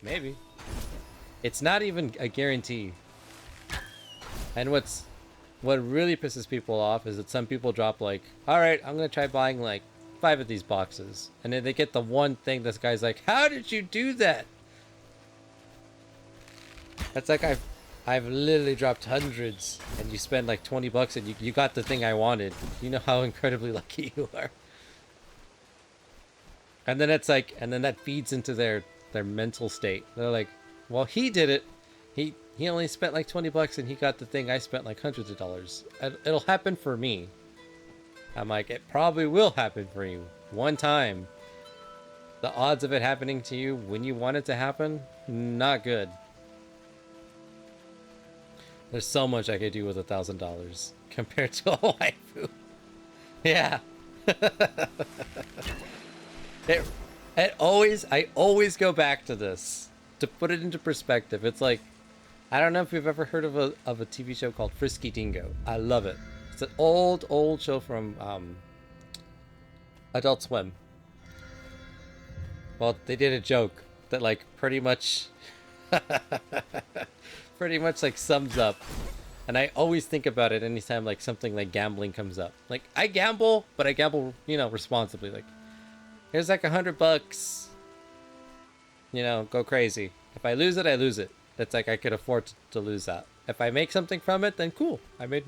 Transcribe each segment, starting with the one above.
Maybe. It's not even a guarantee. And what really pisses people off is that some people drop like, all right, I'm gonna try buying like 5 of these boxes, and then they get the one thing. This guy's like, how did you do that? That's like I've literally dropped hundreds, and you spend like 20 bucks, and you got the thing I wanted. You know how incredibly lucky you are. And then it's like, and then that feeds into their mental state. They're like, well, he did it. He only spent like 20 bucks and he got the thing I spent like hundreds of dollars. It'll happen for me. I'm like, it probably will happen for you. One time. The odds of it happening to you when you want it to happen, not good. There's so much I could do with $1,000 compared to a waifu. Yeah. I always go back to this to put it into perspective. It's like, I don't know if you've ever heard of a TV show called Frisky Dingo. I love it. It's an old show from Adult Swim. Well, they did a joke that like pretty much like sums up. And I always think about it anytime like something like gambling comes up. Like, I gamble, but I gamble, responsibly. Like, here's like $100. Go crazy. If I lose it, I lose it. That's like I could afford to lose that. If I make something from it, then cool. I made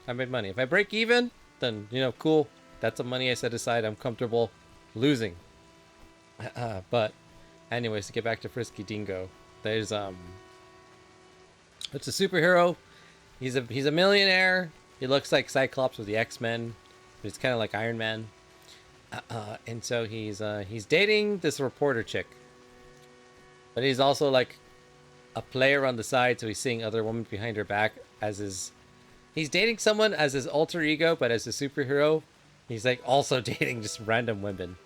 money. If I break even, then cool. That's the money I set aside. I'm comfortable losing. But, anyways, to get back to Frisky Dingo, there's it's a superhero. He's a millionaire. He looks like Cyclops with the X-Men. But he's kind of like Iron Man. And so he's dating this reporter chick. But he's also like a player on the side, so he's seeing other women behind her back he's dating someone as his alter ego, but as a superhero, he's like also dating just random women.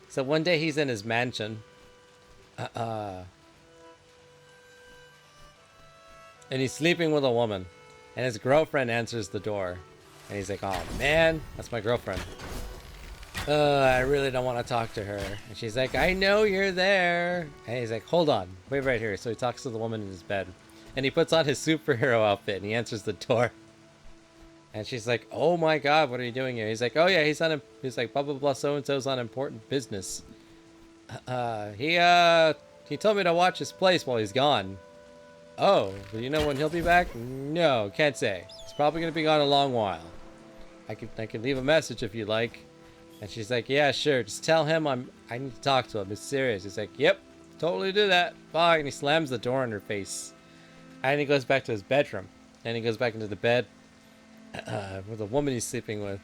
So one day he's in his mansion, and he's sleeping with a woman, and his girlfriend answers the door, and he's like, oh man, that's my girlfriend. I really don't want to talk to her. And she's like, I know you're there. And he's like, hold on, wait right here. So he talks to the woman in his bed, and he puts on his superhero outfit, and he answers the door. And she's like, oh my god, what are you doing here? He's like, oh yeah, he's like, blah blah blah, so and so's on important business. He told me to watch his place while he's gone. Oh, do you know when he'll be back? No, can't say. He's probably gonna be gone a long while. I can leave a message if you like. And she's like, yeah, sure. Just tell him I need to talk to him. It's serious. He's like, yep, totally do that. Bye. And he slams the door in her face. And he goes back to his bedroom. And he goes back into the bed with the woman he's sleeping with.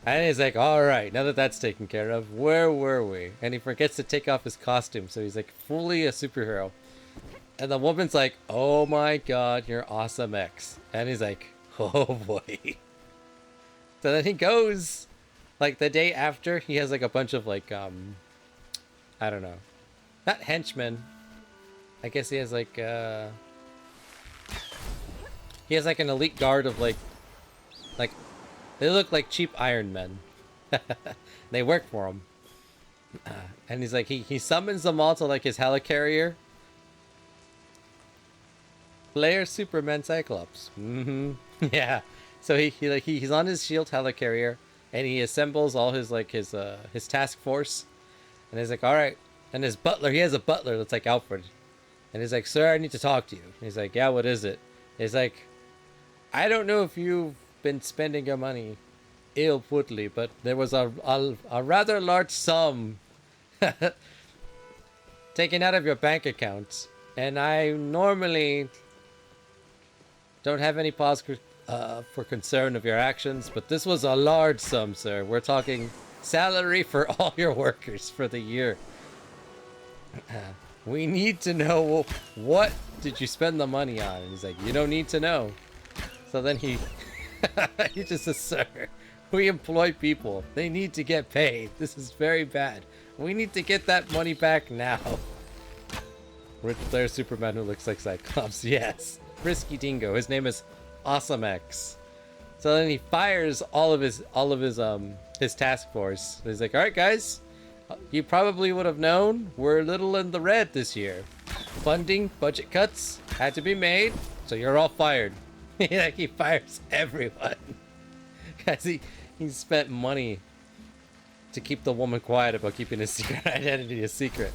And he's like, all right, now that that's taken care of, where were we? And he forgets to take off his costume. So he's like fully a superhero. And the woman's like, oh my god, you're awesome, X. And he's like, oh boy. So then he goes... Like, the day after, he has, like, a bunch of, like, I don't know. Not henchmen. I guess he has, like, he has, like, an elite guard of, like, they look like cheap Iron Men. They work for him. And he's, like, he summons them all to, like, his helicarrier. Player Superman Cyclops. Mm-hmm. Yeah. So he's on his shield helicarrier. And he assembles all his his task force, and he's like, all right. And his butler, he has a butler that's like Alfred, and he's like, sir, I need to talk to you. And he's like, yeah, what is it? He's like, I don't know if you've been spending your money ill-putly, but there was a rather large sum taken out of your bank account, and I normally don't have any pause for concern of your actions, but this was a large sum, sir. We're talking salary for all your workers for the year. We need to know, what did you spend the money on? And he's like, you don't need to know. So then he just says, sir, we employ people. They need to get paid. This is very bad. We need to get that money back now. With their Superman who looks like Cyclops. Yes. Frisky Dingo. His name is Awesome X. So then he fires all of his task force. He's like, all right, guys, You probably would have known we're a little in the red this year. Funding, budget cuts had to be made, so you're all fired. Like, he fires everyone. Because he spent money to keep the woman quiet about keeping his secret identity a secret.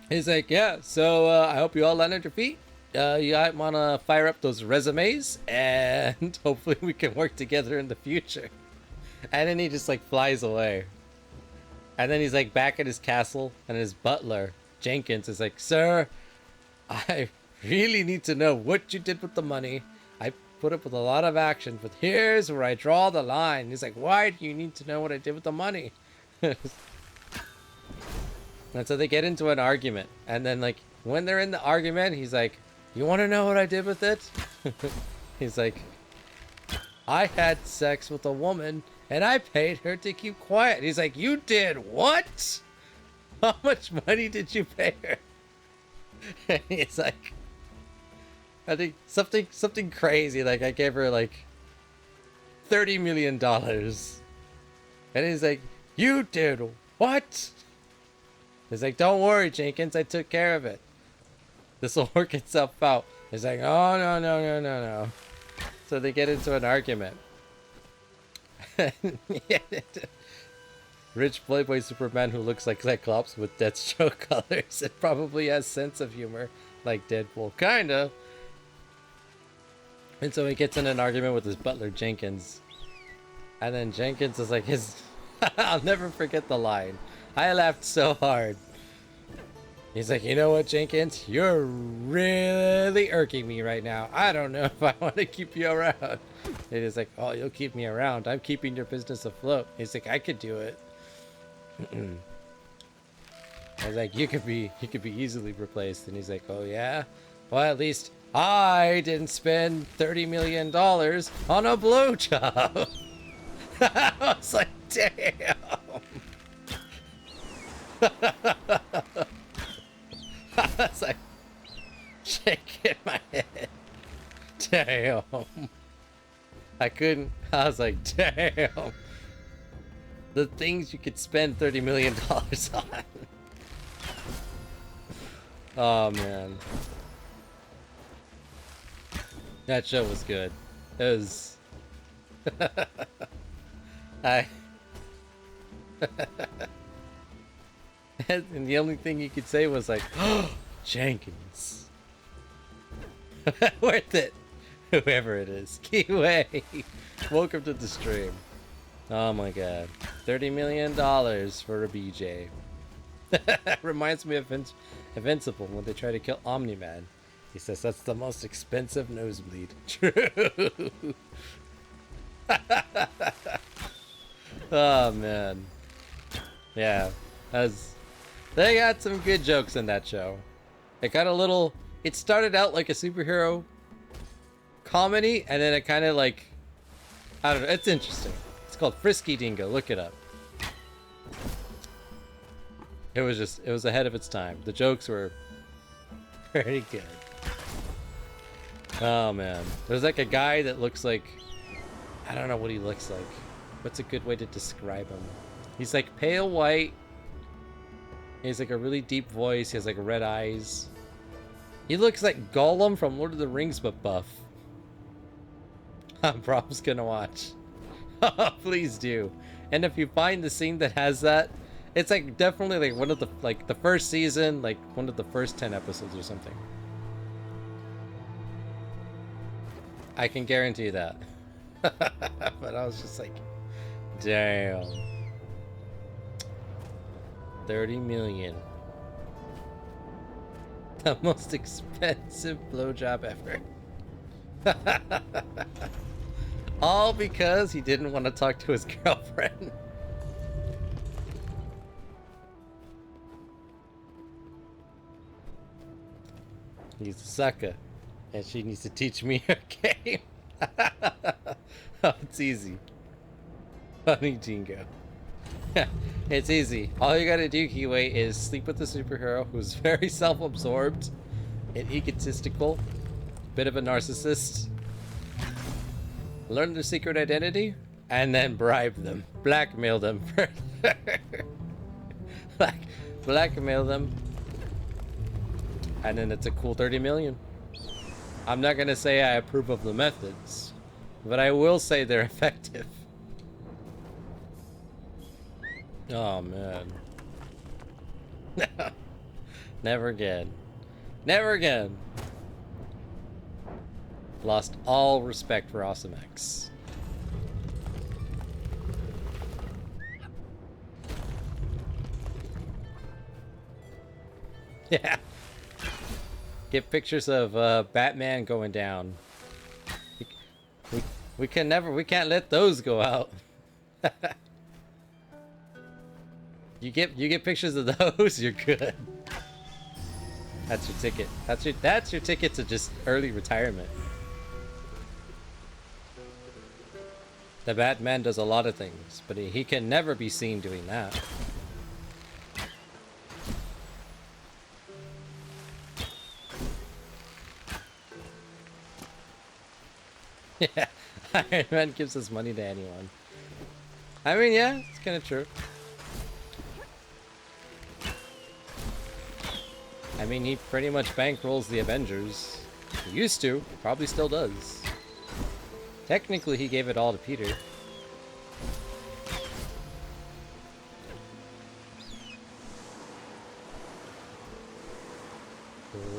He's like, yeah, so I hope you all land on your feet. You might want to fire up those resumes, and hopefully we can work together in the future. And then he just like flies away. And then he's like back at his castle, and his butler, Jenkins, is like, sir, I really need to know what you did with the money. I put up with a lot of action, but here's where I draw the line. He's like, why do you need to know what I did with the money? And so they get into an argument. And then like when they're in the argument, he's like, you want to know what I did with it? He's like, I had sex with a woman and I paid her to keep quiet. He's like, you did what? How much money did you pay her? And he's like, I think something crazy. Like, I gave her like $30 million. And he's like, you did what? He's like, don't worry, Jenkins, I took care of it. This will work itself out. He's like, oh, no. So they get into an argument. Rich Playboy Superman who looks like Cyclops with Deathstroke colors and probably has sense of humor like Deadpool. Kind of. And so he gets in an argument with his butler, Jenkins. And then Jenkins is like, I'll never forget the line. I laughed so hard. He's like, you know what, Jenkins? You're really irking me right now. I don't know if I want to keep you around. And he's like, oh, you'll keep me around. I'm keeping your business afloat. He's like, I could do it. I was like, you could be easily replaced. And he's like, oh yeah? Well, at least I didn't spend $30 million on a blowjob. I was like, damn. I was like, shaking my head. Damn. I was like, damn. The things you could spend $30 million on. Oh, man. That show was good. It was... And the only thing you could say was like, oh, Jenkins. Worth it. Whoever it is. Kiwi. Welcome to the stream. Oh my god. $30 million for a BJ. Reminds me of Invincible when they try to kill Omni-Man. He says that's the most expensive nosebleed. True. Oh man. Yeah. They got some good jokes in that show. It got a little... It started out like a superhero comedy, and then it kind of like... I don't know. It's interesting. It's called Frisky Dingo. Look it up. It was ahead of its time. The jokes were pretty good. Oh, man. There's like a guy that looks like... I don't know what he looks like. What's a good way to describe him? He's like pale white. He has like a really deep voice. He has like red eyes. He looks like Gollum from Lord of the Rings, but buff. I'm probably gonna watch. Please do. And if you find the scene that has that, it's like definitely like one of the first season, like one of the first 10 episodes or something. I can guarantee that. But I was just like, damn. 30 million. The most expensive blowjob ever. All because he didn't want to talk to his girlfriend. He's a sucker. And she needs to teach me her game. Oh, it's easy. Funny Jingo. It's easy. All you gotta do, Kiwi, is sleep with the superhero who's very self-absorbed and egotistical, bit of a narcissist, learn their secret identity, and then bribe them. blackmail them further. Blackmail them. And then it's a cool 30 million. I'm not gonna say I approve of the methods, but I will say they're effective. Oh man. Never again. Never again. Lost all respect for Awesome X. Yeah. Get pictures of Batman going down. We can't let those go out. You get pictures of those, you're good. That's your ticket. That's your ticket to just early retirement. The Batman does a lot of things, but he can never be seen doing that. Yeah, Iron Man gives his money to anyone. I mean, yeah, it's kind of true. I mean, he pretty much bankrolls the Avengers. He used to, probably still does. Technically, he gave it all to Peter.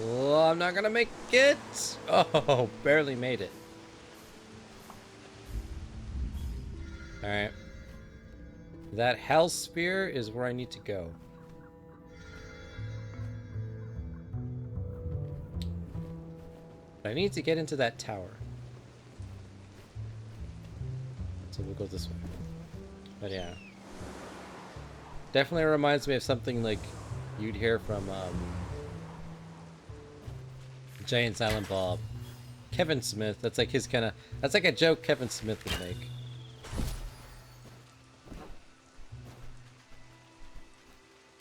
Oh, I'm not gonna make it! Oh, barely made it. Alright. That Hell Spear is where I need to go. I need to get into that tower. So we'll go this way. But yeah. Definitely reminds me of something like you'd hear from Jay and Silent Bob. Kevin Smith. That's like his kind of... That's like a joke Kevin Smith would make.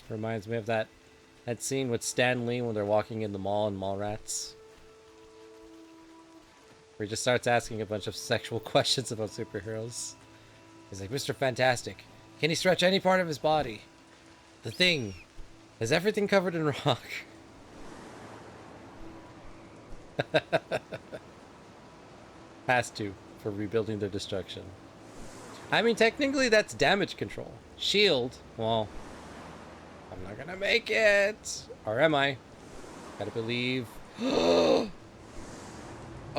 Reminds me of that scene with Stan Lee when they're walking in the mall and Mallrats. Where he just starts asking a bunch of sexual questions about superheroes. He's like, Mr. Fantastic, can he stretch any part of his body? The Thing, is everything covered in rock? Has to, for rebuilding their destruction. I mean, technically that's damage control. Shield, well, I'm not gonna make it. Or am I? Gotta believe.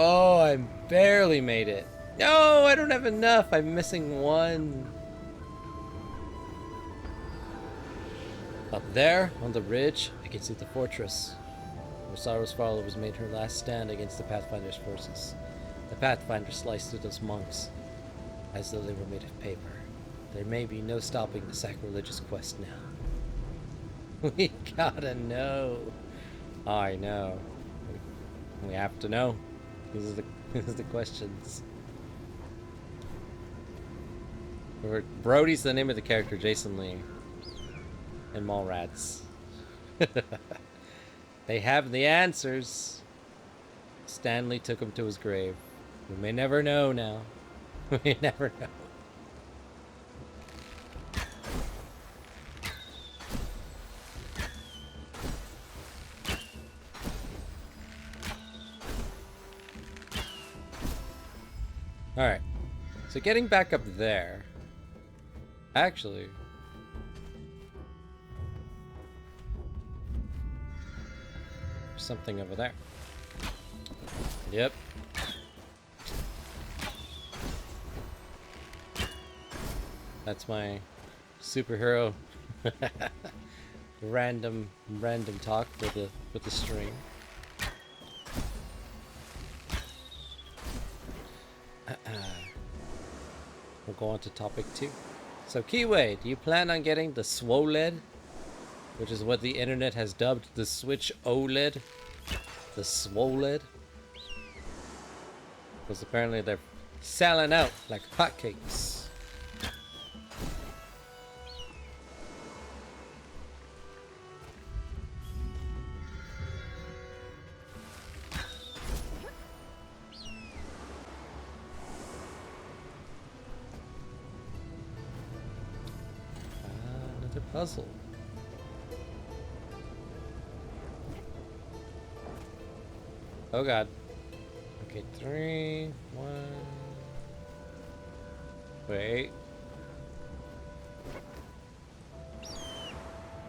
Oh, I barely made it. No, I don't have enough. I'm missing one. Up there, on the ridge, I can see the fortress. Rosara's followers made her last stand against the Pathfinder's forces. The Pathfinder sliced through those monks, as though they were made of paper. There may be no stopping the sacrilegious quest now. We gotta know. I know. We have to know. These are the questions. Brody's the name of the character, Jason Lee. And Mallrats. They have the answers. Stanley took him to his grave. We may never know now. We never know. Alright, so getting back up there, actually, there's something over there. Yep. That's my superhero random talk for the stream. We'll go on to topic 2. So Keyway, do you plan on getting the SWOLED? Which is what the internet has dubbed the Switch OLED. The SWOLED. Because apparently they're selling out like hotcakes. Puzzle. Oh god. Okay, 3, 1. Wait.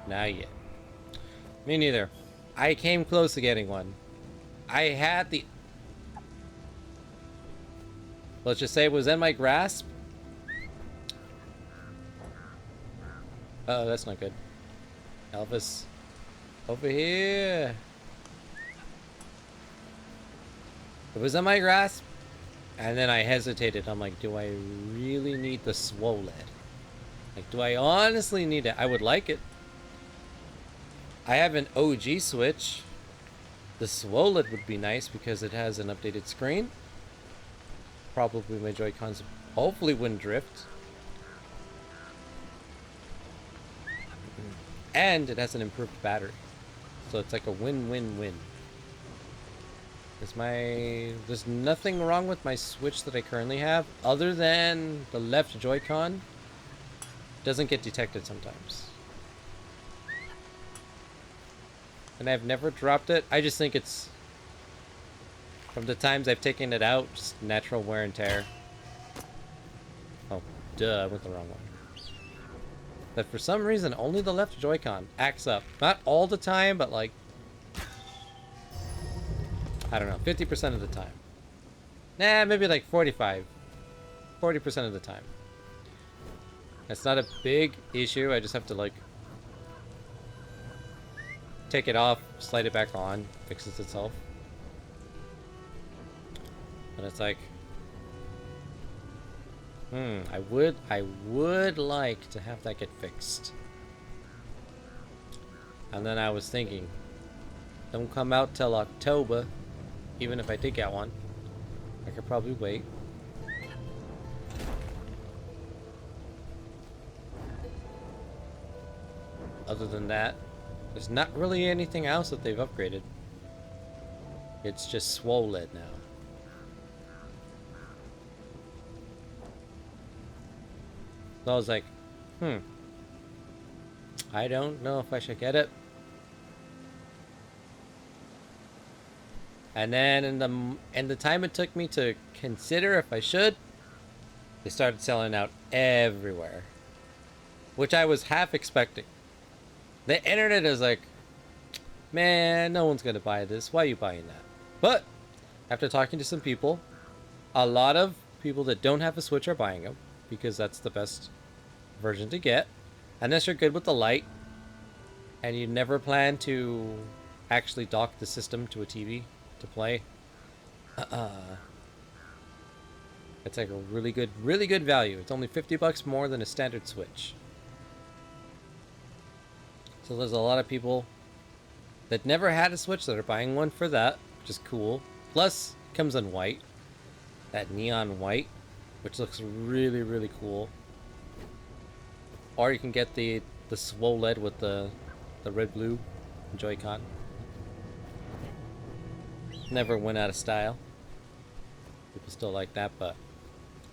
Not yet. Me neither. I came close to getting one. I had the... Let's just say it was in my grasp. Uh oh, that's not good. Elvis. Over here. It was in my grasp. And then I hesitated. I'm like, do I really need the swoled? Like, do I honestly need it? I would like it. I have an OG Switch. The swoled would be nice because it has an updated screen. Probably my Joy-Cons hopefully wouldn't drift. And it has an improved battery. So it's like a win-win-win. There's nothing wrong with my Switch that I currently have, other than the left Joy-Con doesn't get detected sometimes. And I've never dropped it. I just think it's, from the times I've taken it out, just natural wear and tear. Oh, duh, I went the wrong one. But for some reason, only the left Joy-Con acts up. Not all the time, but like, I don't know, 50% of the time. Nah, maybe like 45. 40% of the time. It's not a big issue. I just have to like take it off, slide it back on, fixes itself. But it's like, I would like to have that get fixed. And then I was thinking, don't come out till October, even if I did get one. I could probably wait. Other than that, there's not really anything else that they've upgraded. It's just swollen now. So I was like, I don't know if I should get it. And then in the time it took me to consider if I should, they started selling out everywhere, which I was half expecting. The internet is like, man, no one's gonna buy this. Why are you buying that? But after talking to some people, a lot of people that don't have a Switch are buying them because that's the best version to get, unless you're good with the light and you never plan to actually dock the system to a TV to play. It's like a really good value. It's only $50 more than a standard Switch. So there's a lot of people that never had a Switch that are buying one for that, which is cool. Plus, it comes in white, that neon white, which looks really cool. Or you can get the swole LED with the red blue Joy-Con. Never went out of style. People still like that, but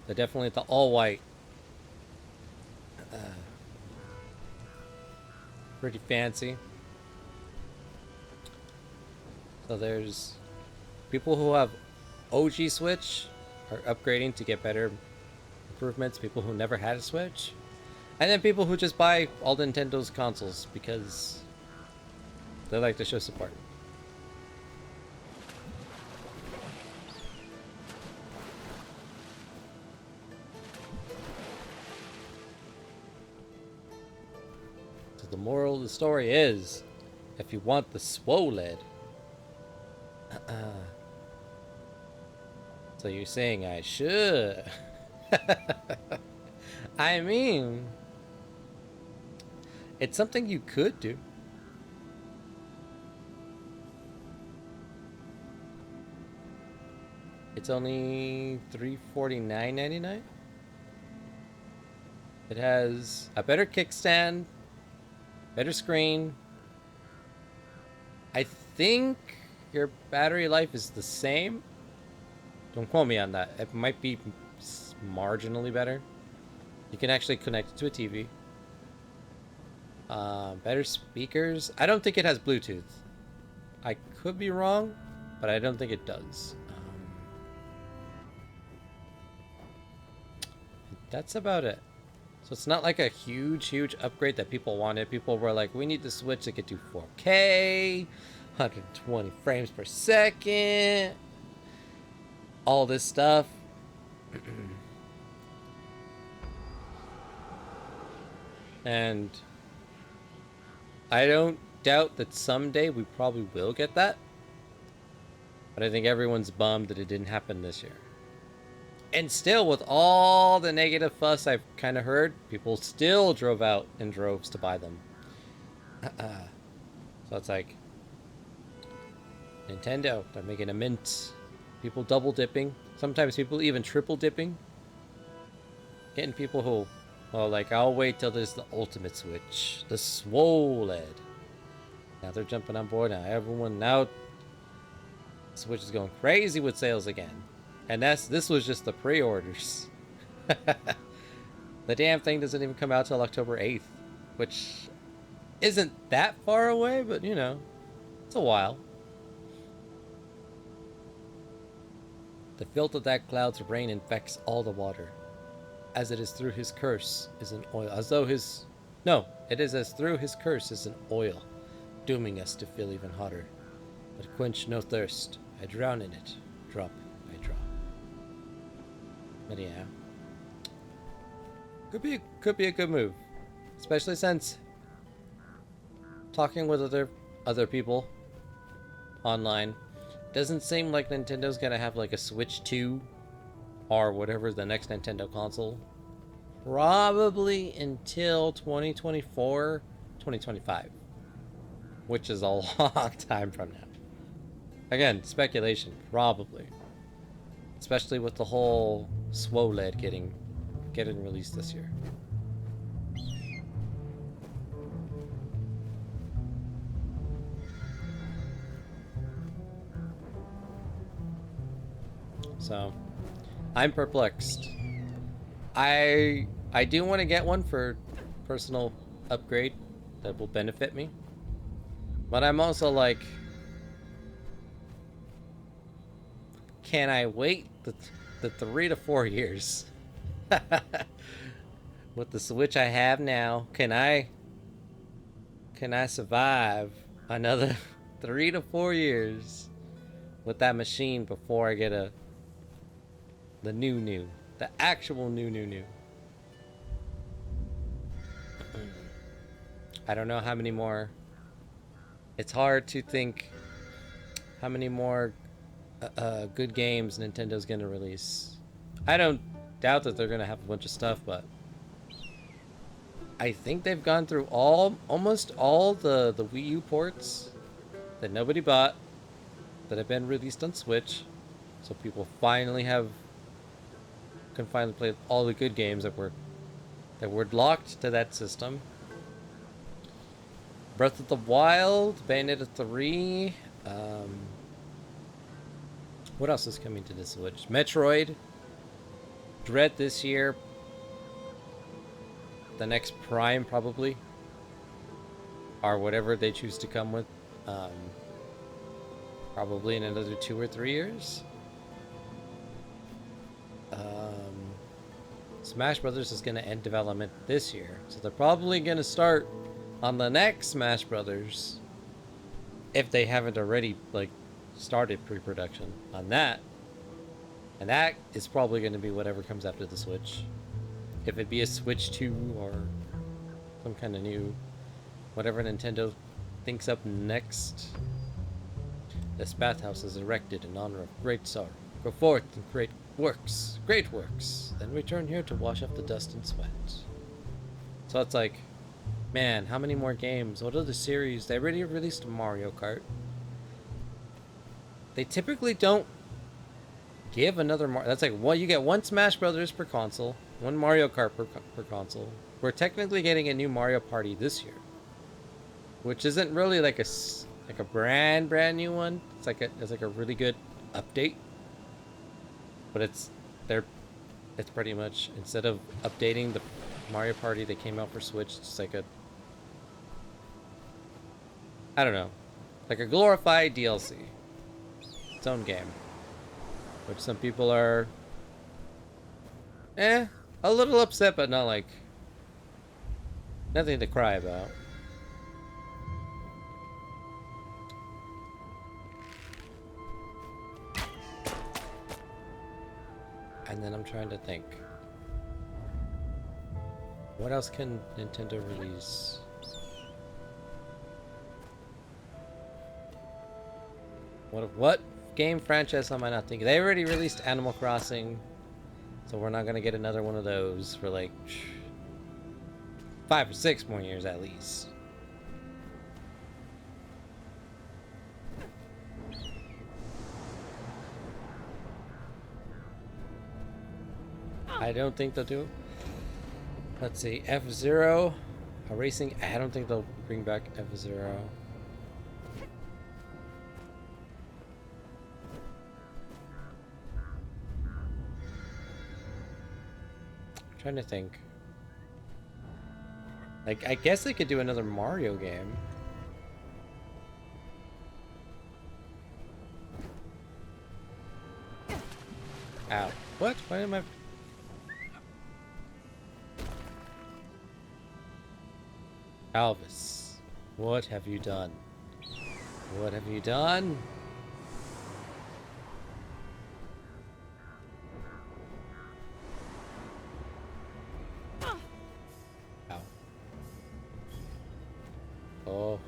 they're definitely the all white. Pretty fancy. So there's people who have OG Switch are upgrading to get better improvements. People who never had a Switch. And then people who just buy all Nintendo's consoles because they like to show support. So the moral of the story is, if you want the swoled, so you're saying I should? I mean, it's something you could do. It's only $349.99. It has a better kickstand, better screen. I think your battery life is the same. Don't quote me on that. It might be marginally better. You can actually connect it to a TV. Better speakers. I don't think it has Bluetooth. I could be wrong, but I don't think it does. That's about it. So it's not like a huge upgrade that people wanted. People were like, we need the Switch to get to 4K, 120 frames per second, all this stuff. And I don't doubt that someday we probably will get that. But I think everyone's bummed that it didn't happen this year. And still, with all the negative fuss I've kind of heard, people still drove out in droves to buy them. So it's like, Nintendo, they're making a mint. People double dipping. Sometimes people even triple dipping. Getting people who, well, like, I'll wait till there's the ultimate Switch. The swole. Now they're jumping on board. Now Switch is going crazy with sales again. And this was just the pre-orders. The damn thing doesn't even come out till October 8th, which isn't that far away, but you know, it's a while. The filth of that cloud's rain infects all the water, as it is through his curse is an oil. It is as through his curse is an oil, dooming us to feel even hotter. But quench no thirst, I drown in it, drop by drop. But yeah, could be a good move, especially since talking with other people online, doesn't seem like Nintendo's gonna have like a Switch 2 or whatever the next Nintendo console, probably until 2024, 2025, which is a long time from now. Again, speculation, probably. Especially with the whole SWOLED getting released this year. So, I'm perplexed. I do want to get one for personal upgrade that will benefit me. But I'm also like, can I wait the 3 to 4 years? With the Switch I have now, can I survive another 3 to 4 years with that machine before I get the actual new? I don't know how many more. It's hard to think how many more good games Nintendo's gonna release. I don't doubt that they're gonna have a bunch of stuff, but I think they've gone through almost all the Wii U ports that nobody bought that have been released on Switch, so people can finally play all the good games that were locked to that system. Breath of the Wild, Bayonetta 3. What else is coming to the Switch? Metroid. Dread this year. The next Prime, probably. Or whatever they choose to come with. Probably in another 2 or 3 years. Smash Brothers is going to end development this year. So they're probably going to start on the next Smash Brothers, if they haven't already like started pre-production on that. And that is probably going to be whatever comes after the Switch. If it be a Switch 2 or some kind of new, whatever Nintendo thinks up next. This bathhouse is erected in honor of great sorrow. Go forth and create works, great works. Then return here to wash off the dust and sweat. So it's like, man, how many more games? What other series? They already released Mario Kart. They typically don't give another Mario. That's like, well, you get one Smash Brothers per console, one Mario Kart per console. We're technically getting a new Mario Party this year, which isn't really like a brand new one. It's like a really good update, but it's pretty much, instead of updating the Mario Party that came out for Switch, it's like I don't know, like a glorified DLC, its own game, which some people are, a little upset, but not like nothing to cry about. And then I'm trying to think, what else can Nintendo release? What game franchise am I not thinking? They already released Animal Crossing, so we're not gonna get another one of those for like 5 or 6 more years at least. I don't think they'll do. Let's see, F-Zero, a racing. I don't think they'll bring back F-Zero. Trying to think. Like, I guess they could do another Mario game. Ow. What? Why am I... Alvis, what have you done? What have you done? Ow.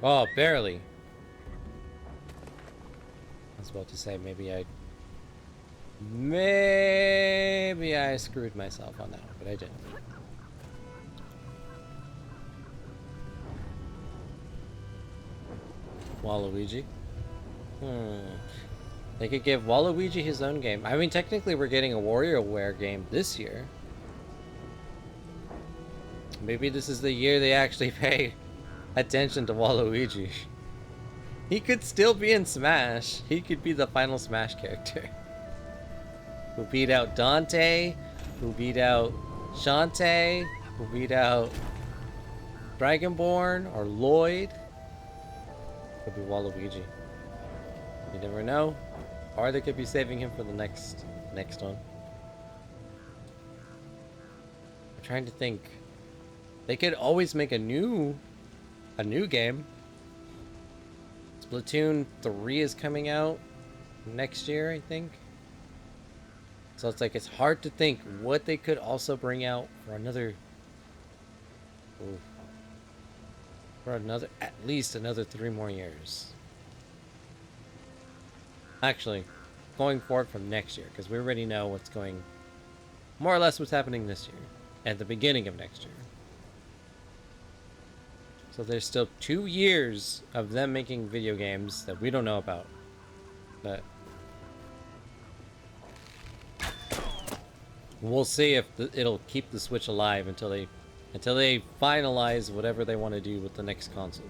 Oh, barely. I was about to say, maybe I screwed myself on that one, but I didn't. Waluigi. They could give Waluigi his own game. I mean, technically we're getting a WarioWare game this year. Maybe this is the year they actually pay attention to Waluigi. He could still be in Smash. He could be the final Smash character. Who beat out Dante, who beat out Shantae, who beat out Dragonborn or Lloyd. Could be Waluigi. You never know. Or they could be saving him for the next one. I'm trying to think. They could always make a new game. Splatoon 3 is coming out next year, I think. So it's like, it's hard to think what they could also bring out for another... Ooh. For at least another 3 more years. Actually, going forward from next year, because we already know what's going... More or less what's happening this year. At the beginning of next year. So there's still 2 years of them making video games that we don't know about. But... we'll see if it'll keep the Switch alive until they finalize whatever they want to do with the next console.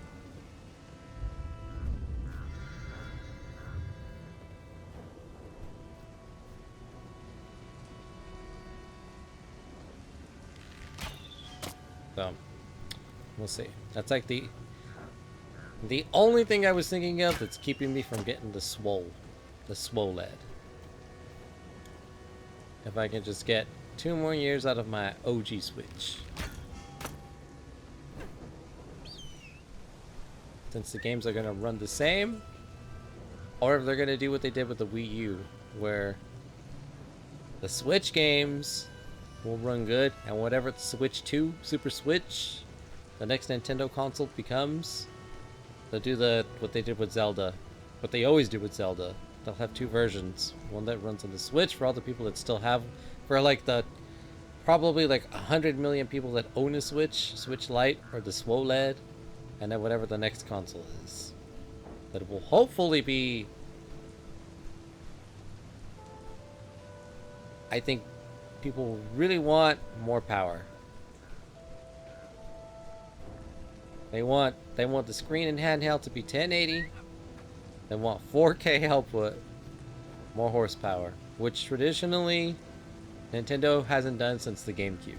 So, we'll see. That's like the only thing I was thinking of that's keeping me from getting the swole LED. If I can just get 2 more years out of my OG Switch. Since the games are going to run the same, or if they're going to do what they did with the Wii U, where the Switch games will run good, and whatever the Switch 2, Super Switch, the next Nintendo console becomes, they'll do what they did with Zelda, what they always do with Zelda. They'll have 2 versions, one that runs on the Switch for all the people that still have, for like the probably like 100 million people that own a Switch Lite, or the SWOLED, and then whatever the next console is. That will hopefully be... I think people really want more power. They want the screen and handheld to be 1080. They want 4K output, more horsepower, which traditionally Nintendo hasn't done since the GameCube.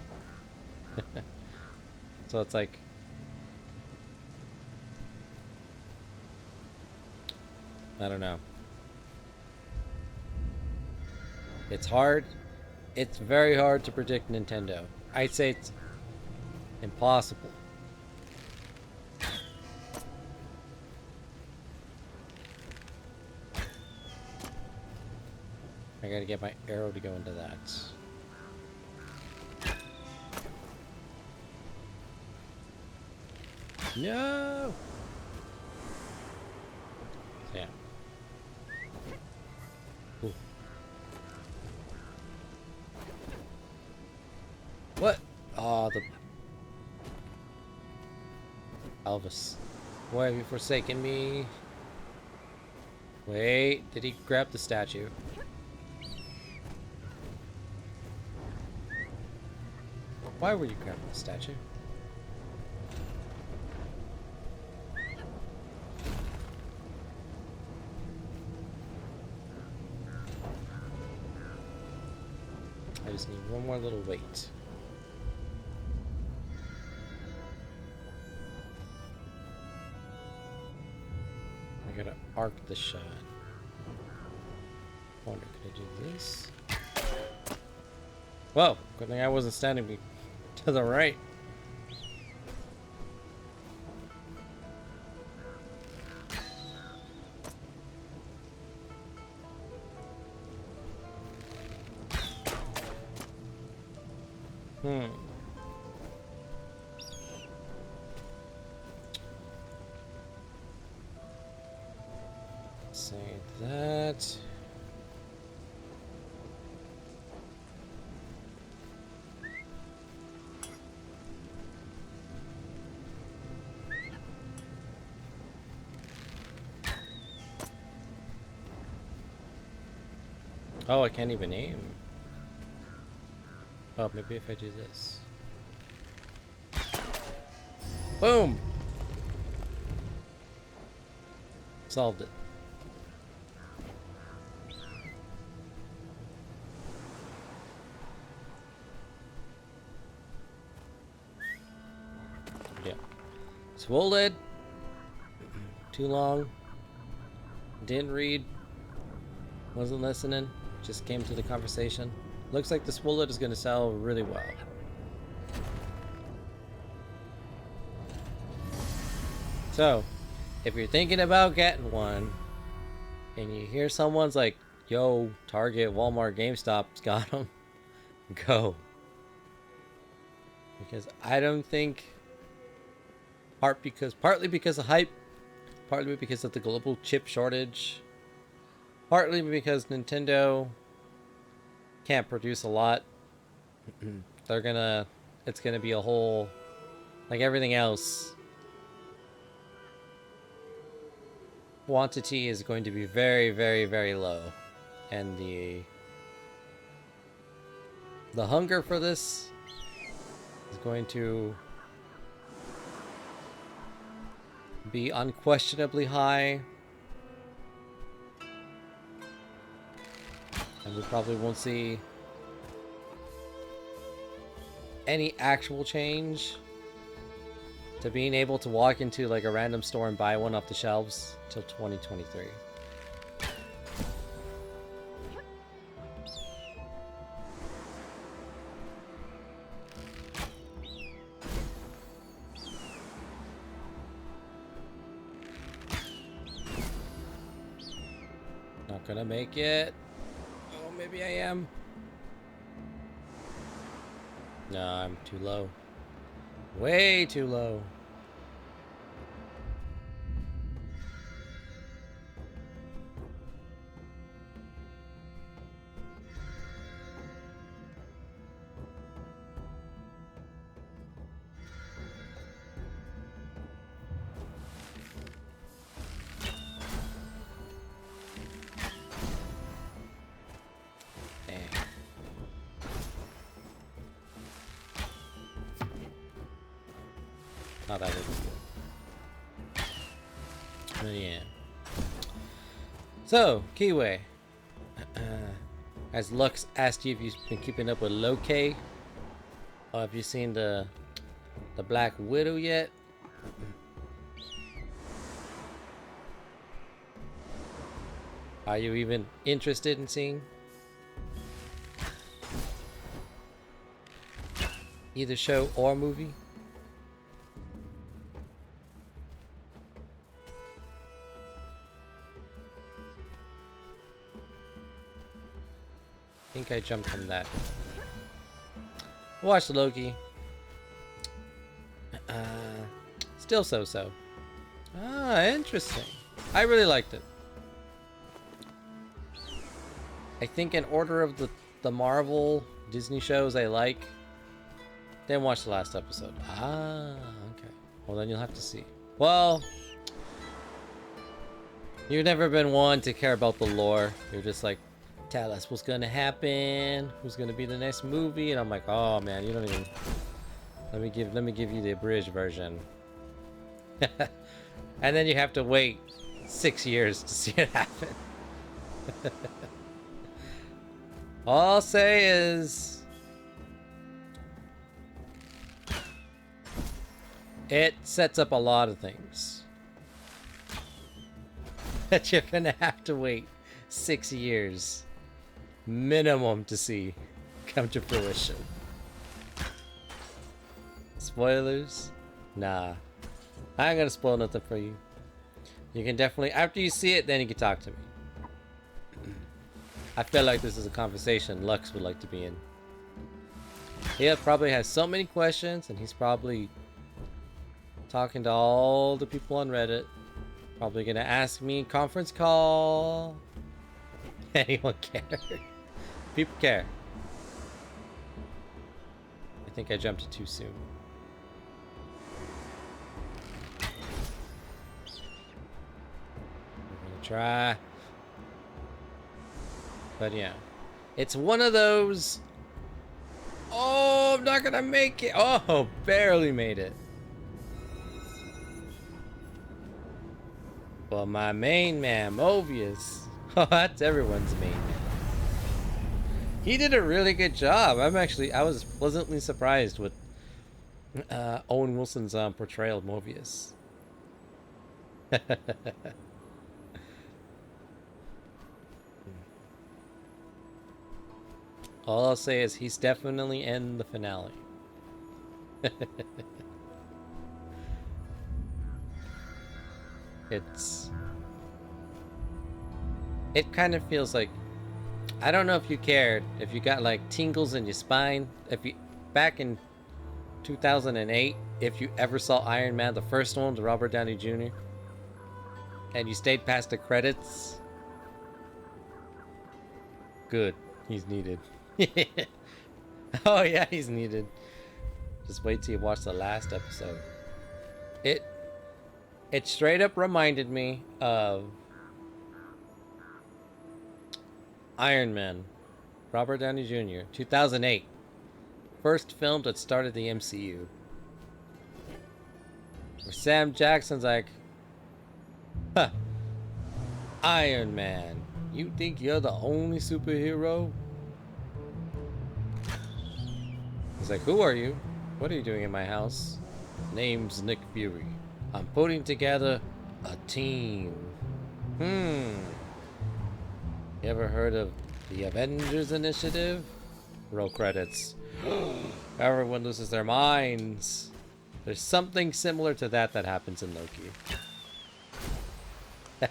So it's like, I don't know. It's hard. It's very hard to predict Nintendo. I'd say it's impossible. I gotta get my arrow to go into that. No! Yeah. Ooh. What? Oh, the... Elvis. Why have you forsaken me? Wait, did he grab the statue? Why were you grabbing the statue? I just need one more little weight. I gotta arc the shot. Wonder, could I do this? Whoa! Good thing I wasn't standing to the right. Say that. Oh, I can't even aim. Oh, maybe if I do this. Boom! Solved it. Yeah. Swollen. Too long. Didn't read. Wasn't listening. Just came to the conversation. Looks like the Swollen is going to sell really well. So, if you're thinking about getting one, and you hear someone's like, yo, Target, Walmart, GameStop's got them, go. Because I don't think, partly because of hype, partly because of the global chip shortage, partly because Nintendo can't produce a lot. It's gonna be a whole, like everything else, quantity is going to be very, very, very low, and the hunger for this is going to be unquestionably high, and we probably won't see any actual change to being able to walk into like a random store and buy one off the shelves till 2023. Not gonna make it. Oh, maybe I am. No, I'm too low. Way too low. Dang. Oh, that was good. But yeah. So, Kiwi. As Lux asked you if you've been keeping up with Loki, or have you seen the Black Widow yet? Are you even interested in seeing either show or movie? I think I jumped from that. Watched Loki. Still so-so. Ah, interesting. I really liked it. I think in order of the Marvel Disney shows I like, then watch the last episode. Ah, okay. Well, then you'll have to see. Well, you've never been one to care about the lore. You're just like, tell us what's gonna happen, who's gonna be the next movie, and I'm like, oh man, you don't even. Let me give you the abridged version. And then you have to wait 6 years to see it happen. All I'll say is it sets up a lot of things that you're gonna have to wait 6 years minimum to see come to fruition. Spoilers? Nah. I ain't gonna spoil nothing for you. You can definitely, after you see it, then you can talk to me. I feel like this is a conversation Lux would like to be in. He probably has so many questions, and he's probably talking to all the people on Reddit. Probably gonna ask me conference call. Anyone care? People care. I think I jumped it too soon. I'm gonna try. But yeah. It's one of those. Oh, I'm not gonna make it. Oh, barely made it. Well, my main man, Mobius. Oh, that's everyone's main man. He did a really good job. I was pleasantly surprised with Owen Wilson's portrayal of Mobius. All I'll say is he's definitely in the finale. It kind of feels like, I don't know if you cared, if you got like tingles in your spine, if you, back in 2008, if you ever saw Iron Man, the first one, the Robert Downey Jr., and you stayed past the credits. Good, he's needed. Oh yeah, he's needed. Just wait till you watch the last episode. It straight up reminded me of Iron Man, Robert Downey Jr., 2008. First film that started the MCU. Where Sam Jackson's like, huh, Iron Man, you think you're the only superhero? He's like, who are you? What are you doing in my house? Name's Nick Fury. I'm putting together a team. You ever heard of the Avengers Initiative? Roll credits. Everyone loses their minds. There's something similar to that happens in Loki. And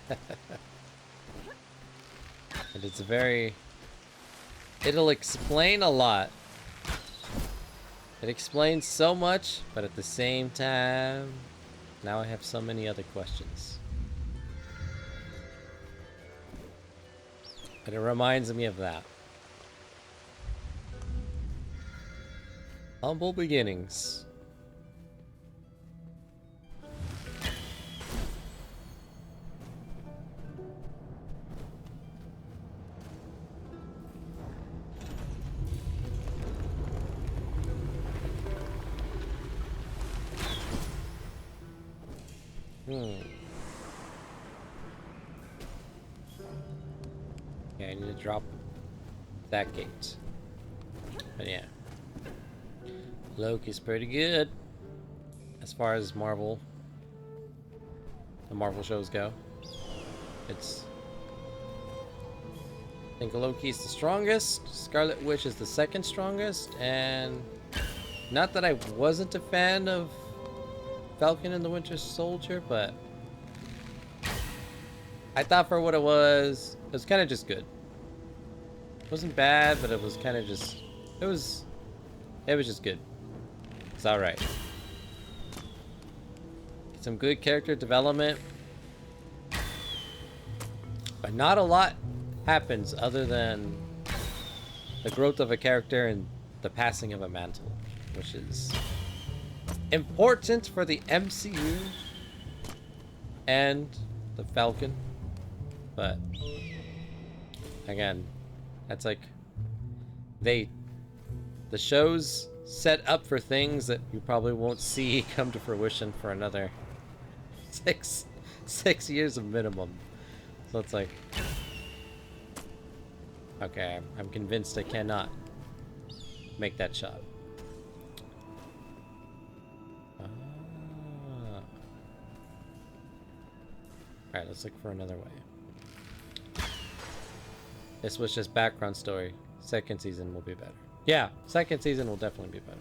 it's very... It'll explain a lot. It explains so much, but at the same time, now I have so many other questions. But it reminds me of that. Humble beginnings. Okay, I need to drop that gate. But yeah. Loki's pretty good. As far as the Marvel shows go. It's I think Loki's the strongest. Scarlet Witch is the second strongest. And not that I wasn't a fan of Falcon and the Winter Soldier, but I thought for what it was kind of just good. It wasn't bad, but it was kind of just, it was just good. It's alright. Some good character development. But not a lot happens other than the growth of a character and the passing of a mantle, which is important for the MCU and the Falcon. But again, that's like the show's set up for things that you probably won't see come to fruition for another six years of minimum. So it's like, okay, I'm convinced I cannot make that shot. Alright, let's look for another way. This was just background story. Second season will be better. Yeah, second season will definitely be better.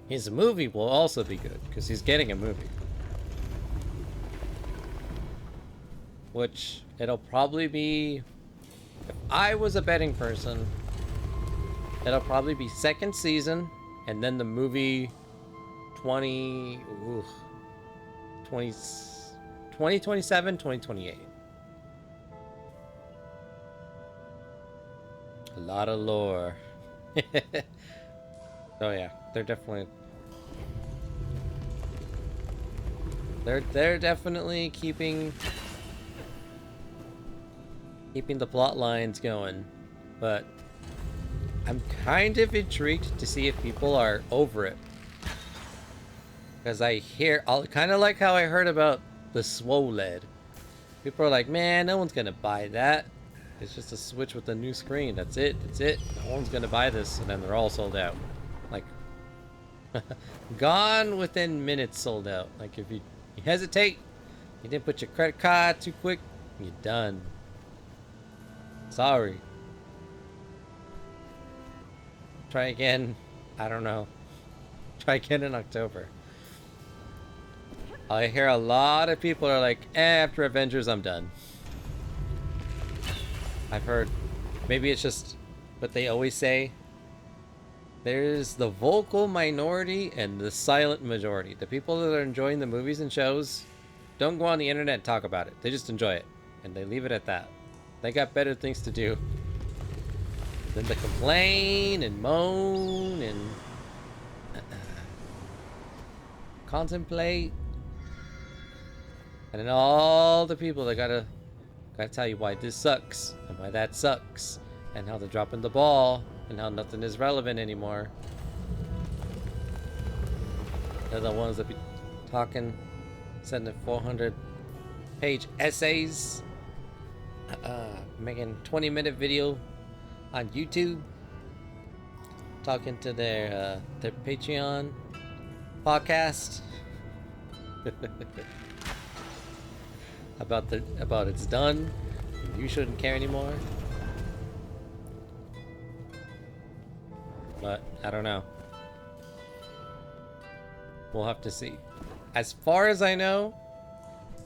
His movie will also be good, because he's getting a movie. Which, it'll probably be... If I was a betting person, it'll probably be second season, and then the movie 2027, 2028. A lot of lore. Oh yeah, they're definitely... They're definitely keeping the plot lines going, but I'm kind of intrigued to see if people are over it, because I hear, kind of like how I heard about the SWOLED. People are like, man, no one's gonna buy that. It's just a Switch with a new screen. That's it. That's it. No one's gonna buy this, and then they're all sold out. Like, gone within minutes, sold out. Like, if you hesitate, you didn't put your credit card too quick, you're done. Sorry. Try again. I don't know. Try again in October. I hear a lot of people are like, after Avengers, I'm done. I've heard, maybe it's just what they always say. There's the vocal minority and the silent majority. The people that are enjoying the movies and shows don't go on the internet and talk about it. They just enjoy it. And they leave it at that. They got better things to do than to complain and moan and contemplate. And then all the people that gotta tell you why this sucks and why that sucks and how they're dropping the ball and how nothing is relevant anymore. They're the ones that be talking, sending 400-page essays, making 20-minute video on YouTube, talking to their Patreon podcast about it's done. You shouldn't care anymore. But I don't know. We'll have to see. As far as I know,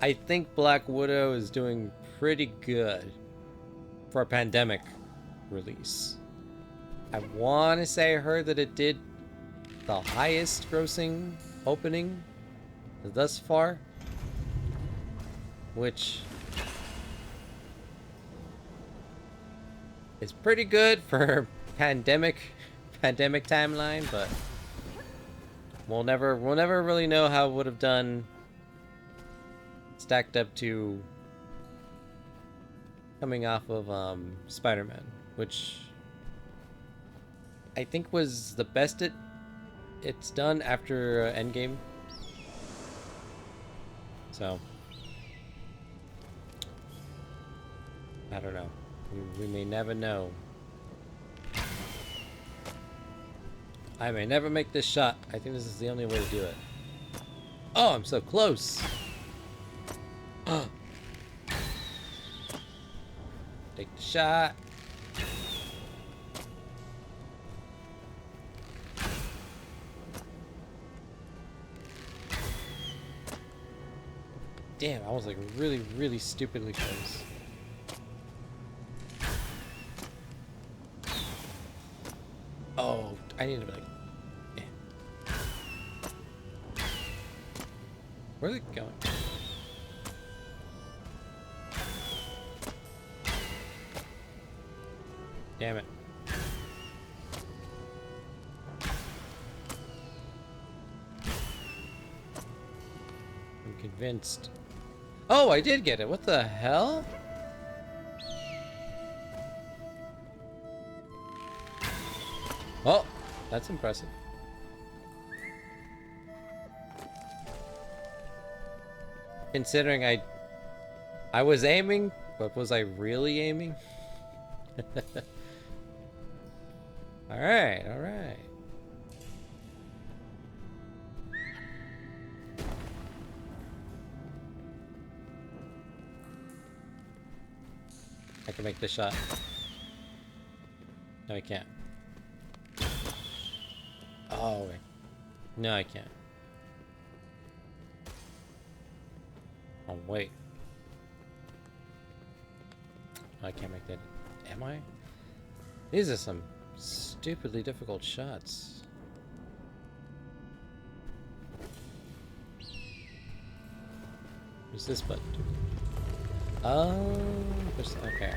I think Black Widow is doing pretty good for a pandemic release. I want to say I heard that it did the highest grossing opening thus far, which is pretty good for pandemic timeline, but we'll never really know how it would have done stacked up to coming off of Spider-Man, which I think was the best it's done after Endgame. So I don't know. We may never know. I may never make this shot. I think this is the only way to do it. Oh, I'm so close. Take the shot. Damn, I was like really, really stupidly close. Oh, I need to be like... eh. Where's it going? Damn it. I'm convinced. Oh, I did get it. What the hell? Oh, that's impressive. Considering I was aiming, but was I really aiming? All right, all right. I can make this shot. No, I can't. Oh, wait. No, I can't. Oh, wait. I can't make that. Am I? These are some stupidly difficult shots. What's this button do? Oh, okay.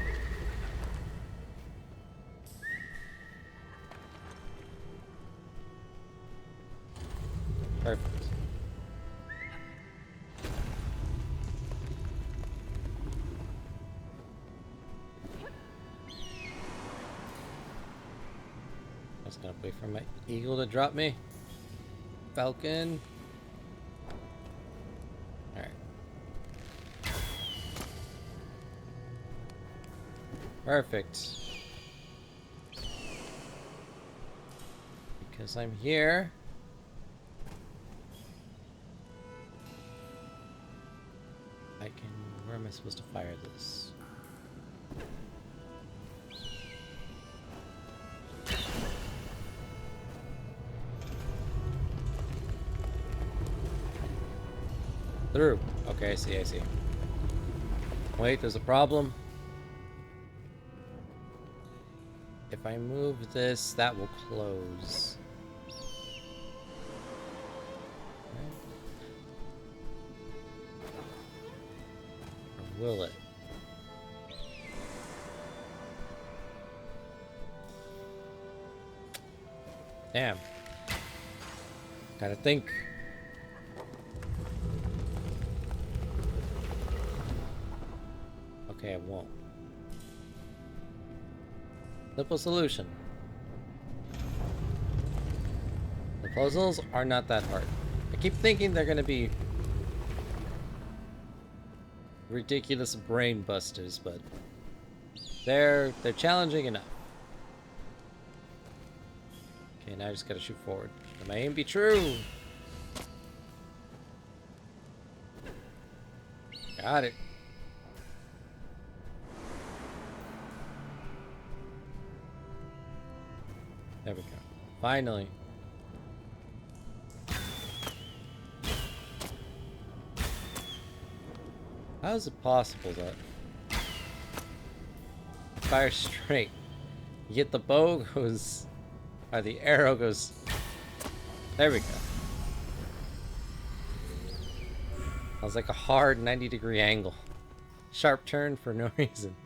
Perfect. I was gonna wait for my eagle to drop me. Falcon. Alright. Perfect. Because I'm here. I can... Where am I supposed to fire this? Through. Okay, I see, I see. Wait, there's a problem. If I move this, that will close. Or will it? Damn. Gotta think. Okay, I won't. Simple solution. The puzzles are not that hard. I keep thinking they're gonna be ridiculous brain busters, but they're challenging enough. Okay, now I just gotta shoot forward. Should my aim be true? Got it. There we go. Finally. How is it possible that fire straight, yet the bow goes, or the arrow goes, there we go. That was like a hard 90-degree angle. Sharp turn for no reason.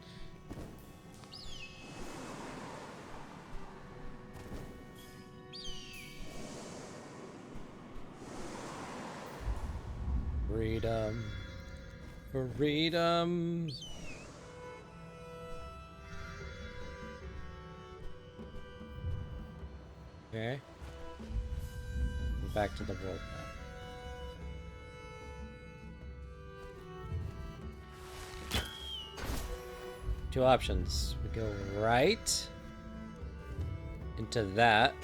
Freedom. Freedom. Okay. Back to the world map. Two options. We go right into that.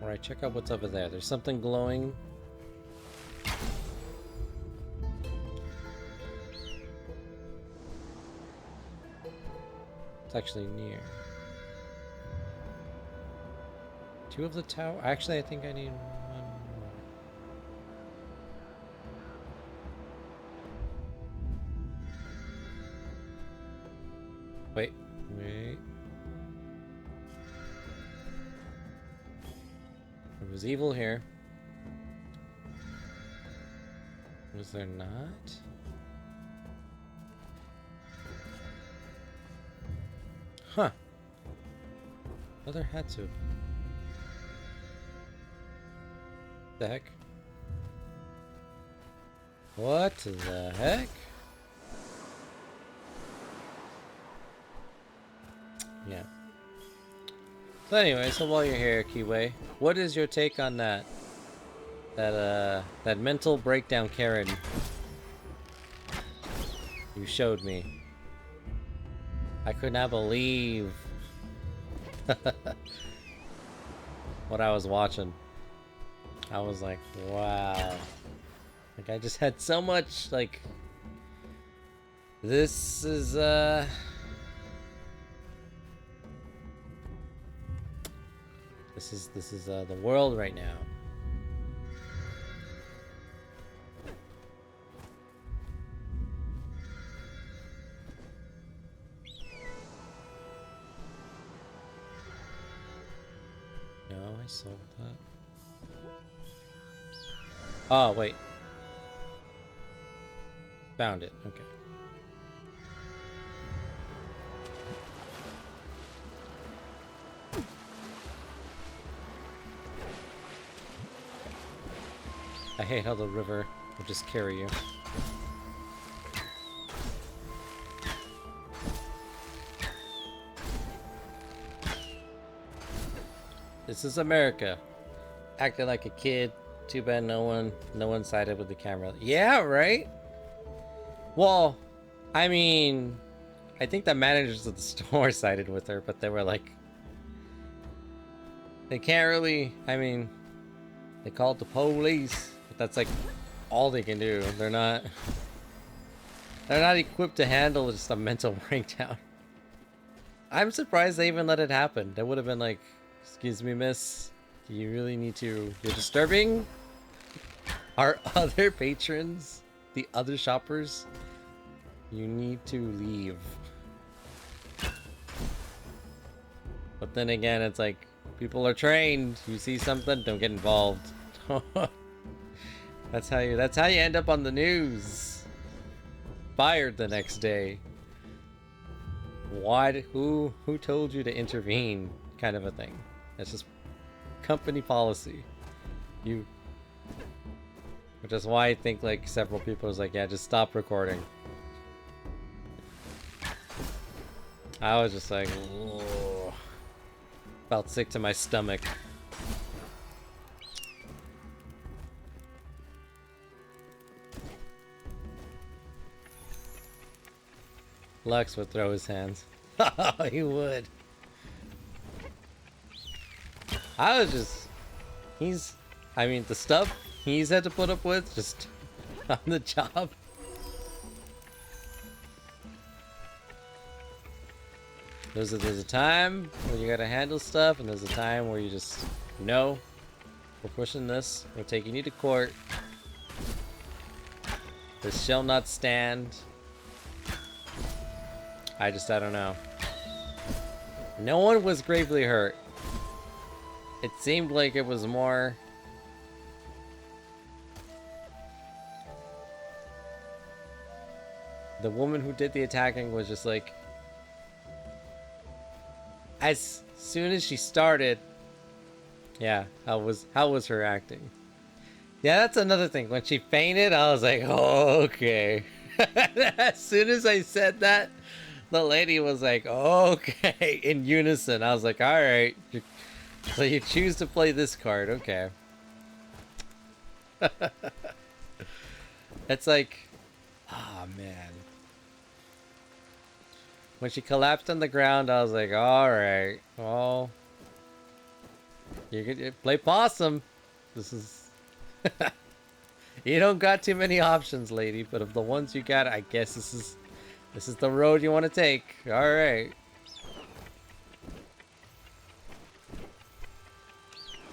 Alright, check out what's over there. There's something glowing. It's actually near. 2 of the tower. Actually, I think I need 1 more. Wait. There was evil here. Was there not? Huh. Well, there had to. The heck? What the heck? Yeah. So anyway, so while you're here, Kiwi, what is your take on that? That mental breakdown Karen you showed me. I could not believe what I was watching. I was like, wow. Like, I just had so much, like, this is the world right now. No, I sold that. Oh, wait. Found it. Okay. I hate how the river will just carry you. This is America. Acting like a kid. Too bad no one sided with the camera. Yeah, right? Well, I mean, I think the managers of the store sided with her, but they were like, they can't really, I mean, they called the police, but that's like all they can do. They're not equipped to handle just a mental breakdown. I'm surprised they even let it happen. They would have been like, excuse me, miss, you really need to, you're disturbing our other patrons, the other shoppers. You need to leave. But then again, it's like, people are trained. You see something, don't get involved. That's how you end up on the news. Fired the next day. Who told you to intervene? Kind of a thing. That's just company policy. Which is why I think like several people was like, yeah, just stop recording. I was just like, ugh. Felt sick to my stomach. Lux would throw his hands. He would. I was just, I mean, the stuff he's had to put up with just on the job. There's a time where you gotta handle stuff, and there's a time where you just, no, we're pushing this, we're taking you to court. This shall not stand. I don't know. No one was gravely hurt. It seemed like it was more... The woman who did the attacking was just like... As soon as she started... Yeah, how was her acting? Yeah, that's another thing. When she fainted, I was like, oh, okay. As soon as I said that, the lady was like, okay, in unison. I was like, alright. So you choose to play this card, okay. It's like, oh man. When she collapsed on the ground, I was like, alright, well, you could play possum. This is, you don't got too many options, lady, but of the ones you got, I guess this is the road you want to take. Alright.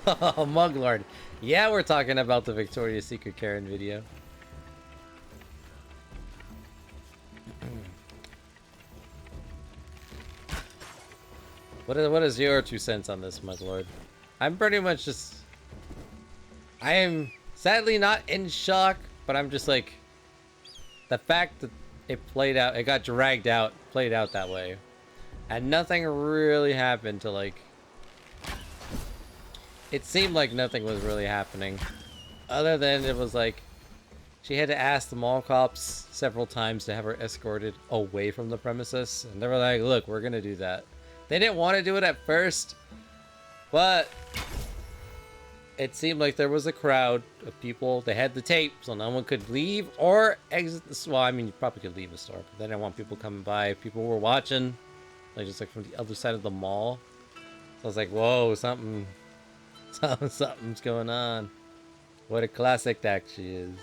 Oh, Muglord. Yeah, we're talking about the Victoria's Secret Karen video. What is your 2 cents on this, Muglord? I'm pretty much just... I am sadly not in shock, but I'm just like... The fact that it played out, it got dragged out, played out that way. And nothing really happened to like... It seemed like nothing was really happening. Other than it was like... She had to ask the mall cops several times to have her escorted away from the premises. And they were like, look, we're gonna do that. They didn't want to do it at first, but it seemed like there was a crowd of people. They had the tape, so no one could leave or exit the store. Well, I mean, you probably could leave the store, but they didn't want people coming by. People were watching, like just like from the other side of the mall. So I was like, whoa, something's going on. What a classic that she is.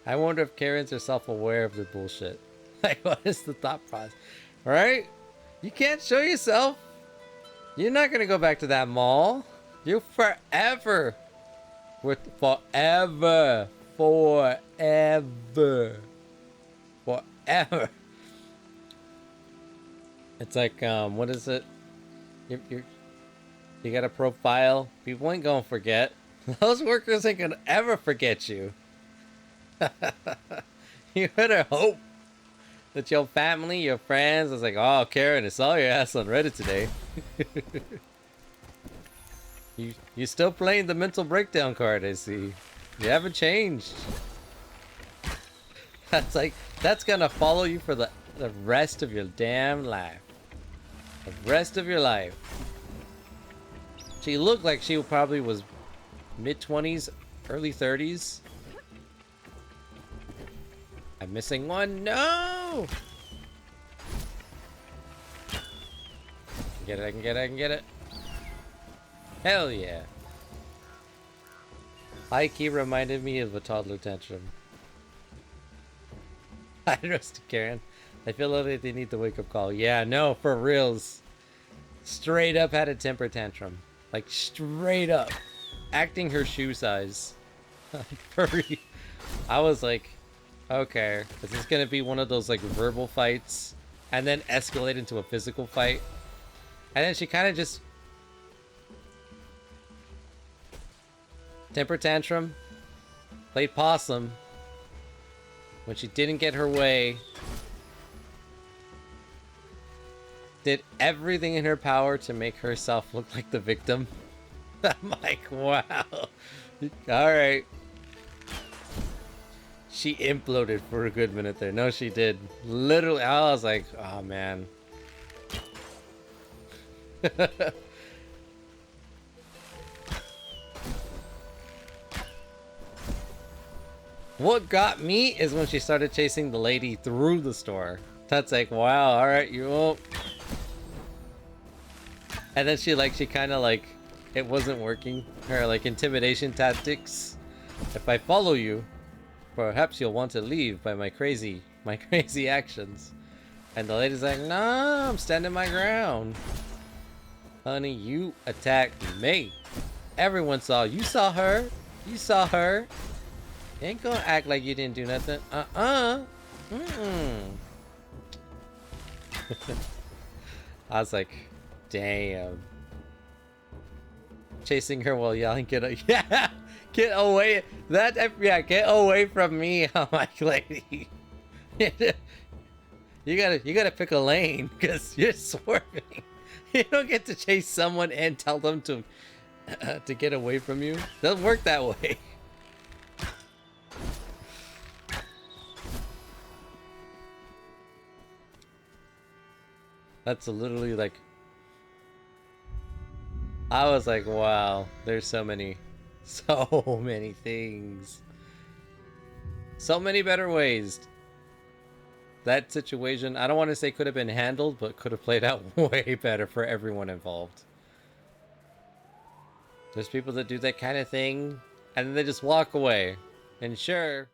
I wonder if Karens are self-aware of the bullshit. Like, what is the thought process? Right? You can't show yourself. You're not gonna go back to that mall. You forever. Forever. It's like, what is it? You got a profile. People ain't gonna forget. Those workers ain't gonna ever forget you. You better hope that your family, your friends, was like, oh, Karen, I saw your ass on Reddit today. You still playing the mental breakdown card, I see. You haven't changed. That's gonna follow you for the rest of your damn life. The rest of your life. She looked like she probably was mid-20s, early 30s. I'm missing one. No! I can get it. Hell yeah. Ike reminded me of a toddler tantrum. I roasted Karen. I feel like they need the wake-up call. Yeah, no, for reals. Straight up had a temper tantrum. Like, straight up. Acting her shoe size. For real. I was like, okay, is this gonna be one of those like verbal fights and then escalate into a physical fight? And then she kind of just temper tantrum, played possum. When she didn't get her way, did everything in her power to make herself look like the victim. I'm like, wow. Alright. She imploded for a good minute there. No, she did. Literally, I was like, oh man. What got me is when she started chasing the lady through the store. That's like, wow, alright, you won't. And then she kind of like, it wasn't working. Her like intimidation tactics. If I follow you, perhaps you'll want to leave by my crazy actions. And the lady's like, nah, I'm standing my ground. Honey, you attacked me. Everyone saw. You saw her. You saw her. You ain't gonna act like you didn't do nothing. I was like, damn. Chasing her while yelling, get away. Get away from me. I'm like, lady. You gotta pick a lane because you're swerving. You don't get to chase someone and tell them to get away from you. Doesn't work that way. That's literally like, I was like, wow, there's so many things. So many better ways. That situation, I don't want to say could have been handled, but could have played out way better for everyone involved. There's people that do that kind of thing, and then they just walk away. And sure,